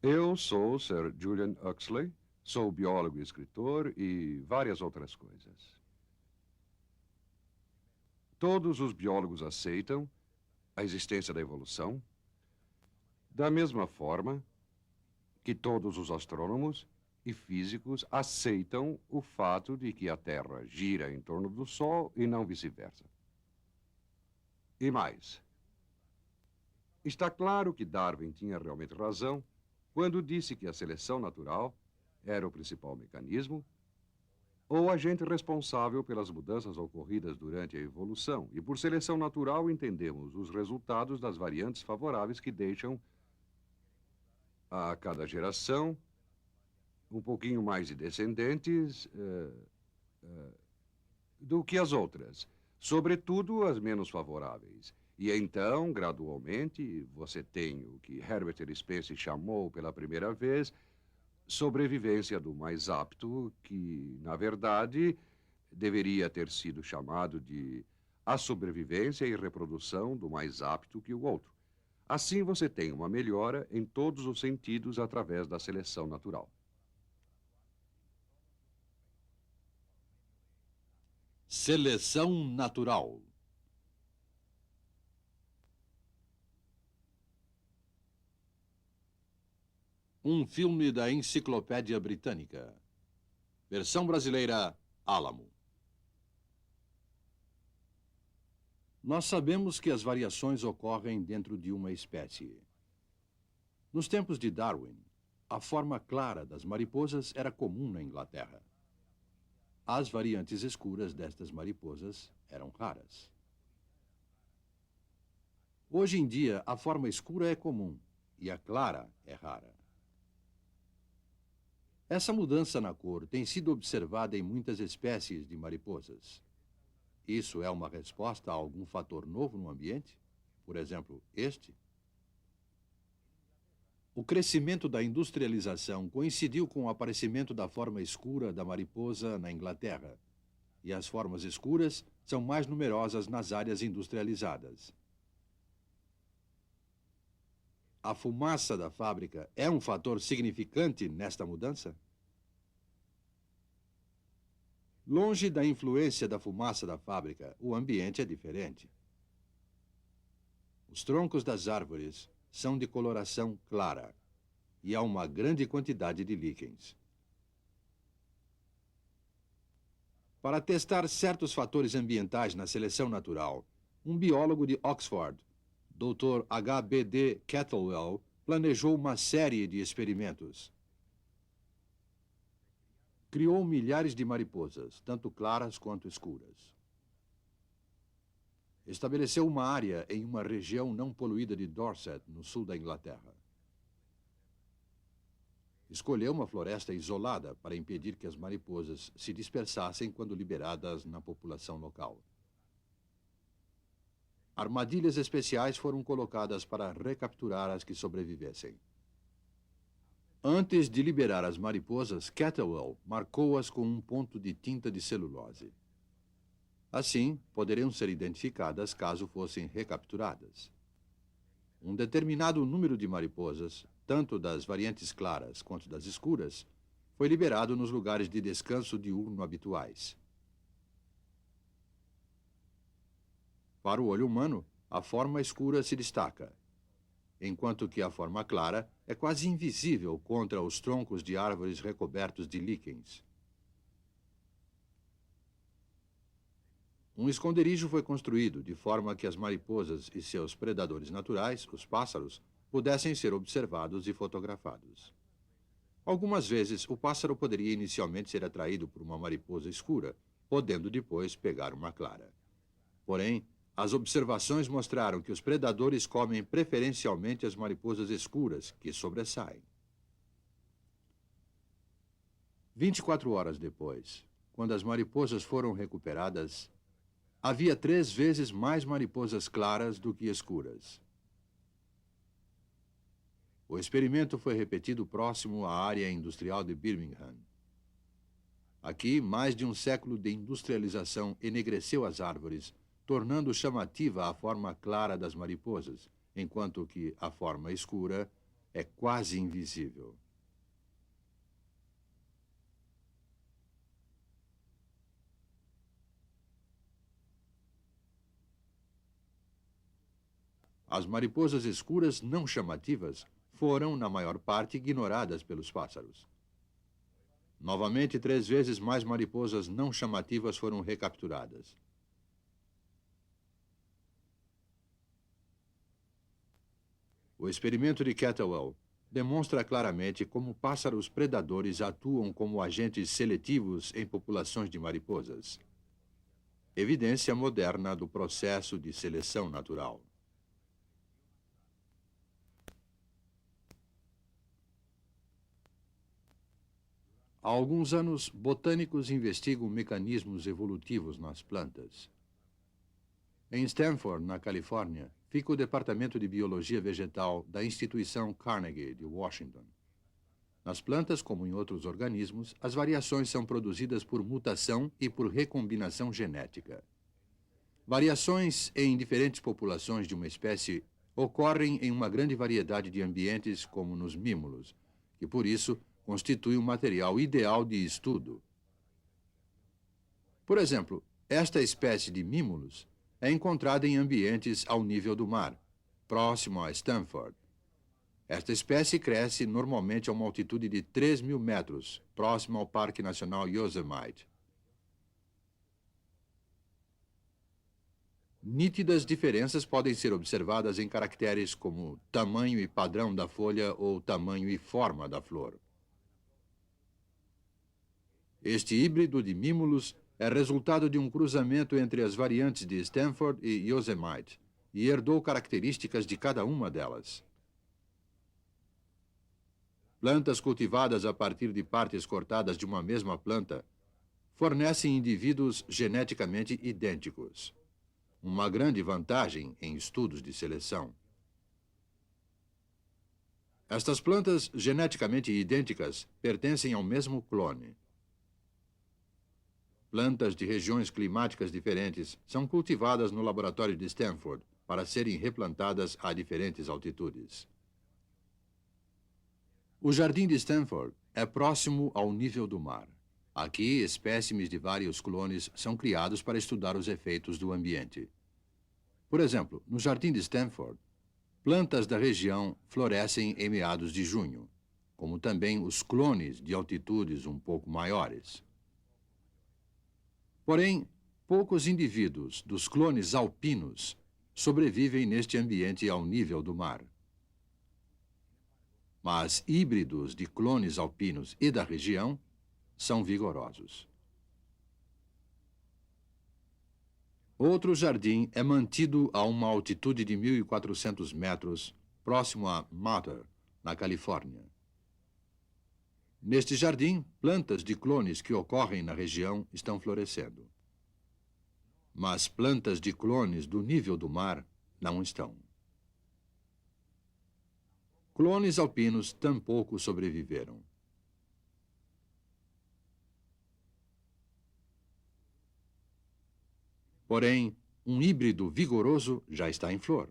Eu sou Sir Julian Huxley, sou biólogo e escritor e várias outras coisas. Todos os biólogos aceitam a existência da evolução, da mesma forma que todos os astrônomos e físicos aceitam o fato de que a Terra gira em torno do Sol e não vice-versa. E mais, está claro que Darwin tinha realmente razão quando disse que a seleção natural era o principal mecanismo ou agente responsável pelas mudanças ocorridas durante a evolução. E por seleção natural entendemos os resultados das variantes favoráveis que deixam a cada geração um pouquinho mais de descendentes do que as outras, sobretudo as menos favoráveis. E então, gradualmente, você tem o que Herbert Spencer chamou pela primeira vez sobrevivência do mais apto, que, na verdade, deveria ter sido chamado de a sobrevivência e reprodução do mais apto que o outro. Assim, você tem uma melhora em todos os sentidos através da seleção natural. Seleção natural. Um filme da Enciclopédia Britânica. Versão brasileira, Álamo. Nós sabemos que as variações ocorrem dentro de uma espécie. Nos tempos de Darwin, a forma clara das mariposas era comum na Inglaterra. As variantes escuras destas mariposas eram raras. Hoje em dia, a forma escura é comum e a clara é rara. Essa mudança na cor tem sido observada em muitas espécies de mariposas. Isso é uma resposta a algum fator novo no ambiente? Por exemplo, este? O crescimento da industrialização coincidiu com o aparecimento da forma escura da mariposa na Inglaterra, e as formas escuras são mais numerosas nas áreas industrializadas. A fumaça da fábrica é um fator significante nesta mudança? Longe da influência da fumaça da fábrica, o ambiente é diferente. Os troncos das árvores são de coloração clara e há uma grande quantidade de líquens. Para testar certos fatores ambientais na seleção natural, um biólogo de Oxford, Dr. H.B.D. Kettlewell, planejou uma série de experimentos. Criou milhares de mariposas, tanto claras quanto escuras. Estabeleceu uma área em uma região não poluída de Dorset, no sul da Inglaterra. Escolheu uma floresta isolada para impedir que as mariposas se dispersassem quando liberadas na população local. Armadilhas especiais foram colocadas para recapturar as que sobrevivessem. Antes de liberar as mariposas, Kettlewell marcou-as com um ponto de tinta de celulose. Assim, poderiam ser identificadas caso fossem recapturadas. Um determinado número de mariposas, tanto das variantes claras quanto das escuras, foi liberado nos lugares de descanso diurno habituais. Para o olho humano, a forma escura se destaca, enquanto que a forma clara é quase invisível contra os troncos de árvores recobertos de líquens. Um esconderijo foi construído de forma que as mariposas e seus predadores naturais, os pássaros, pudessem ser observados e fotografados. Algumas vezes, o pássaro poderia inicialmente ser atraído por uma mariposa escura, podendo depois pegar uma clara. Porém, as observações mostraram que os predadores comem preferencialmente as mariposas escuras, que sobressaem. 24 horas depois, quando as mariposas foram recuperadas, havia 3 vezes mais mariposas claras do que escuras. O experimento foi repetido próximo à área industrial de Birmingham. Aqui, mais de um século de industrialização enegreceu as árvores, tornando chamativa a forma clara das mariposas, enquanto que a forma escura é quase invisível. As mariposas escuras não chamativas foram, na maior parte, ignoradas pelos pássaros. Novamente, 3 vezes mais mariposas não chamativas foram recapturadas. O experimento de Catterwell demonstra claramente como pássaros predadores atuam como agentes seletivos em populações de mariposas. Evidência moderna do processo de seleção natural. Há alguns anos, botânicos investigam mecanismos evolutivos nas plantas. Em Stanford, na Califórnia, fica o Departamento de Biologia Vegetal da Instituição Carnegie, de Washington. Nas plantas, como em outros organismos, as variações são produzidas por mutação e por recombinação genética. Variações em diferentes populações de uma espécie ocorrem em uma grande variedade de ambientes, como nos mímulos, que, por isso, constitui um material ideal de estudo. Por exemplo, esta espécie de mímulos é encontrada em ambientes ao nível do mar, próximo a Stanford. Esta espécie cresce normalmente a uma altitude de 3.000 metros, próximo ao Parque Nacional Yosemite. Nítidas diferenças podem ser observadas em caracteres como tamanho e padrão da folha ou tamanho e forma da flor. Este híbrido de mímulos é resultado de um cruzamento entre as variantes de Stanford e Yosemite e herdou características de cada uma delas. Plantas cultivadas a partir de partes cortadas de uma mesma planta fornecem indivíduos geneticamente idênticos. Uma grande vantagem em estudos de seleção. Estas plantas geneticamente idênticas pertencem ao mesmo clone. Plantas de regiões climáticas diferentes são cultivadas no laboratório de Stanford para serem replantadas a diferentes altitudes. O jardim de Stanford é próximo ao nível do mar. Aqui, espécimes de vários clones são criados para estudar os efeitos do ambiente. Por exemplo, no jardim de Stanford, plantas da região florescem em meados de junho, como também os clones de altitudes um pouco maiores. Porém, poucos indivíduos dos clones alpinos sobrevivem neste ambiente ao nível do mar. Mas híbridos de clones alpinos e da região são vigorosos. Outro jardim é mantido a uma altitude de 1.400 metros, próximo a Mater, na Califórnia. Neste jardim, plantas de clones que ocorrem na região estão florescendo. Mas plantas de clones do nível do mar não estão. Clones alpinos tampouco sobreviveram. Porém, um híbrido vigoroso já está em flor.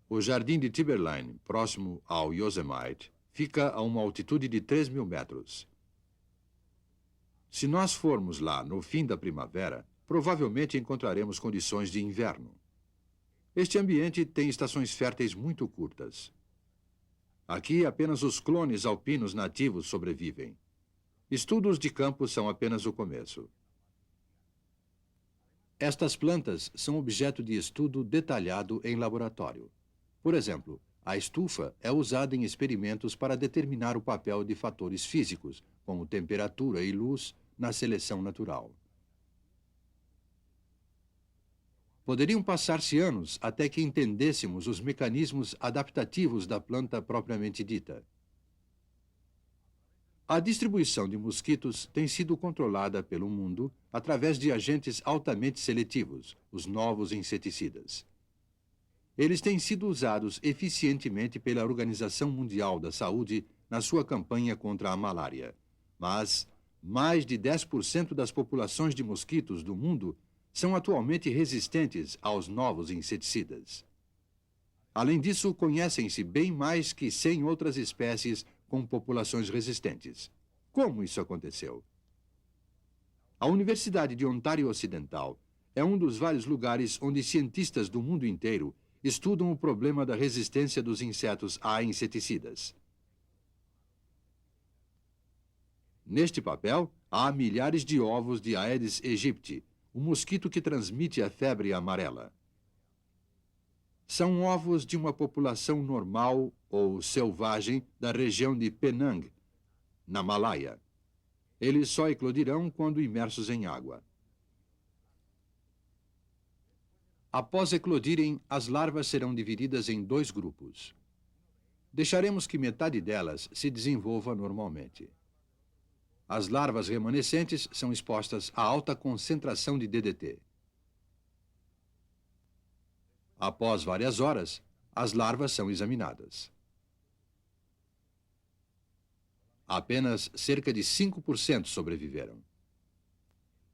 O jardim de Timberline, próximo ao Yosemite, fica a uma altitude de 3.000 metros. Se nós formos lá no fim da primavera, provavelmente encontraremos condições de inverno. Este ambiente tem estações férteis muito curtas. Aqui, apenas os clones alpinos nativos sobrevivem. Estudos de campo são apenas o começo. Estas plantas são objeto de estudo detalhado em laboratório. Por exemplo, a estufa é usada em experimentos para determinar o papel de fatores físicos, como temperatura e luz, na seleção natural. Poderiam passar-se anos até que entendêssemos os mecanismos adaptativos da planta propriamente dita. A distribuição de mosquitos tem sido controlada pelo mundo através de agentes altamente seletivos, os novos inseticidas. Eles têm sido usados eficientemente pela Organização Mundial da Saúde na sua campanha contra a malária. Mas mais de 10% das populações de mosquitos do mundo são atualmente resistentes aos novos inseticidas. Além disso, conhecem-se bem mais que 100 outras espécies com populações resistentes. Como isso aconteceu? A Universidade de Ontário Ocidental é um dos vários lugares onde cientistas do mundo inteiro estudam o problema da resistência dos insetos a inseticidas. Neste papel, há milhares de ovos de Aedes aegypti, o mosquito que transmite a febre amarela. São ovos de uma população normal ou selvagem da região de Penang, na Malaya. Eles só eclodirão quando imersos em água. Após eclodirem, as larvas serão divididas em 2 grupos. Deixaremos que metade delas se desenvolva normalmente. As larvas remanescentes são expostas a alta concentração de DDT. Após várias horas, as larvas são examinadas. Apenas cerca de 5% sobreviveram.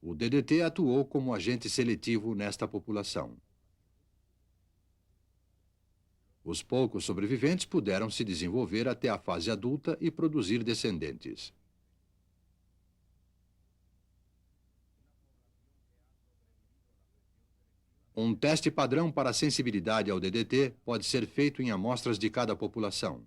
O DDT atuou como agente seletivo nesta população. Os poucos sobreviventes puderam se desenvolver até a fase adulta e produzir descendentes. Um teste padrão para sensibilidade ao DDT pode ser feito em amostras de cada população.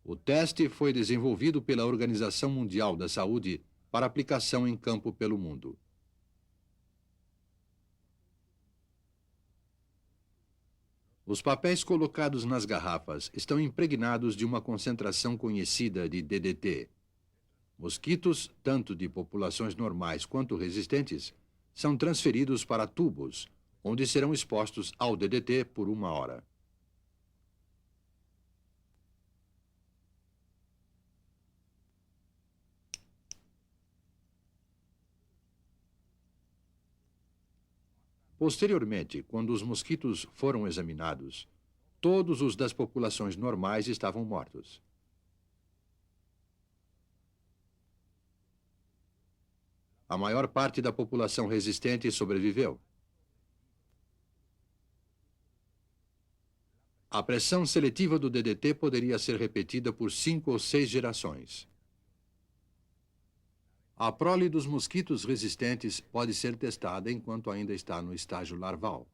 O teste foi desenvolvido pela Organização Mundial da Saúde para aplicação em campo pelo mundo. Os papéis colocados nas garrafas estão impregnados de uma concentração conhecida de DDT. Mosquitos, tanto de populações normais quanto resistentes, são transferidos para tubos, onde serão expostos ao DDT por 1 hora. Posteriormente, quando os mosquitos foram examinados, todos os das populações normais estavam mortos. A maior parte da população resistente sobreviveu. A pressão seletiva do DDT poderia ser repetida por 5 ou 6 gerações. A prole dos mosquitos resistentes pode ser testada enquanto ainda está no estágio larval.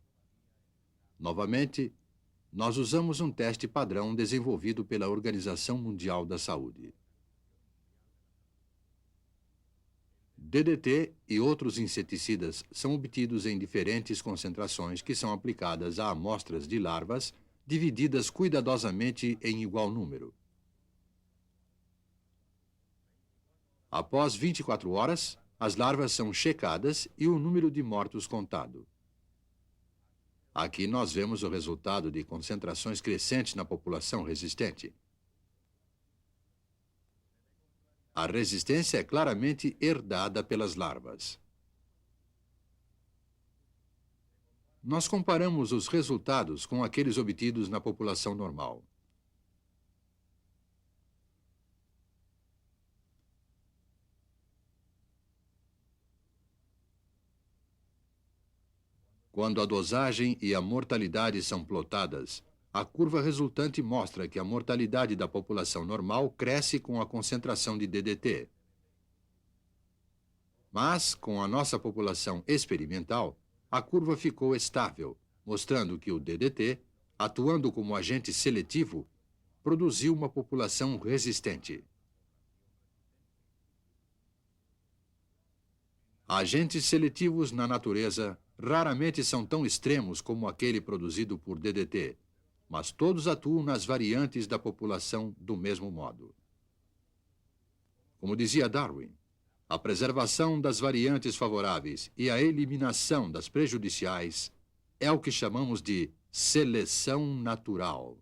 Novamente, nós usamos um teste padrão desenvolvido pela Organização Mundial da Saúde. DDT e outros inseticidas são obtidos em diferentes concentrações que são aplicadas a amostras de larvas divididas cuidadosamente em igual número. Após 24 horas, as larvas são checadas e o número de mortos contado. Aqui nós vemos o resultado de concentrações crescentes na população resistente. A resistência é claramente herdada pelas larvas. Nós comparamos os resultados com aqueles obtidos na população normal. Quando a dosagem e a mortalidade são plotadas, a curva resultante mostra que a mortalidade da população normal cresce com a concentração de DDT. Mas, com a nossa população experimental, a curva ficou estável, mostrando que o DDT, atuando como agente seletivo, produziu uma população resistente. Agentes seletivos na natureza raramente são tão extremos como aquele produzido por DDT, mas todos atuam nas variantes da população do mesmo modo. Como dizia Darwin, a preservação das variantes favoráveis e a eliminação das prejudiciais é o que chamamos de seleção natural.